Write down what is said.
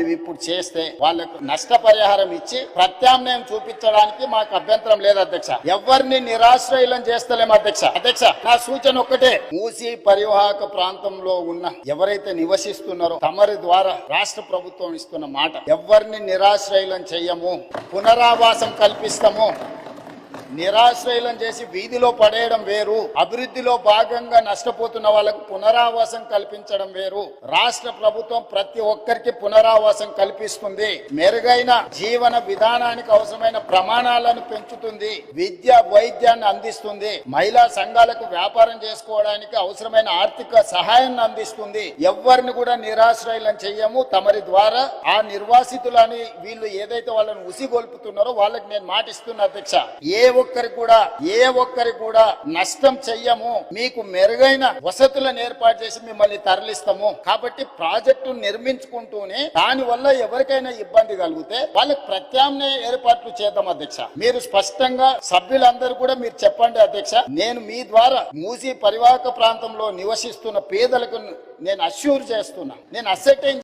మేము ఇప్పుడు చేస్తే వాళ్ళకు నష్టపరిహారం ఇచ్చి ప్రత్యామ్నాయం చూపించడానికి మాకు అభ్యంతరం లేదు అధ్యక్ష. ఎవరిని నిరాశ్రయులను చేస్తలేము అధ్యక్ష. నా సూచన ఒక్కటే, మూసీ పరివాహక ప్రాంతంలో ఉన్న ఎవరైతే నివసిస్తున్నారో తమరి ద్వారా రాష్ట్ర ప్రభుత్వం ఇస్తున్న మాట, ఎవరిని నిరాశ్రయులను చెయ్యము, పునరావాసం కల్పిస్తాము. నిరాశ్రయులను చేసి వీధిలో పడేయడం వేరు, అభివృద్ధిలో భాగంగా నష్టపోతున్న వాళ్ళకు పునరావాసం కల్పించడం వేరు. రాష్ట్ర ప్రభుత్వం ప్రతి ఒక్కరికి పునరావాసం కల్పిస్తుంది, మెరుగైన జీవన విధానానికి అవసరమైన ప్రమాణాలను పెంచుతుంది, విద్య వైద్యాన్ని అందిస్తుంది, మహిళా సంఘాలకు వ్యాపారం చేసుకోవడానికి అవసరమైన ఆర్థిక సహాయాన్ని అందిస్తుంది. ఎవరిని కూడా నిరాశ్రయులను చెయ్యము. తమరి ద్వారా ఆ నిర్వాసితులని వీళ్ళు ఏదైతే వాళ్ళని ఉసిగొల్పుతున్నారో వాళ్ళకి నేను మాటిస్తున్నా అధ్యక్ష, ఏ ఒక్కరికి కూడా నష్టం చెయ్యము. మీకు మెరుగైన వసతులను ఏర్పాటు చేసి మిమ్మల్ని తరలిస్తాము. కాబట్టి ప్రాజెక్టు నిర్మించుకుంటూనే దాని వల్ల ఎవరికైనా ఇబ్బంది కలిగితే వాళ్ళకి ప్రత్యామ్నాయ ఏర్పాట్లు చేద్దాం అధ్యక్ష. మీరు స్పష్టంగా సభ్యులందరూ కూడా మీరు చెప్పండి అధ్యక్ష. నేను మీ ద్వారా మూసీ పరివాహక ప్రాంతంలో నివసిస్తున్న పేదలకు నేను అష్యూర్ చేస్తున్నా, నేను అసెటైన్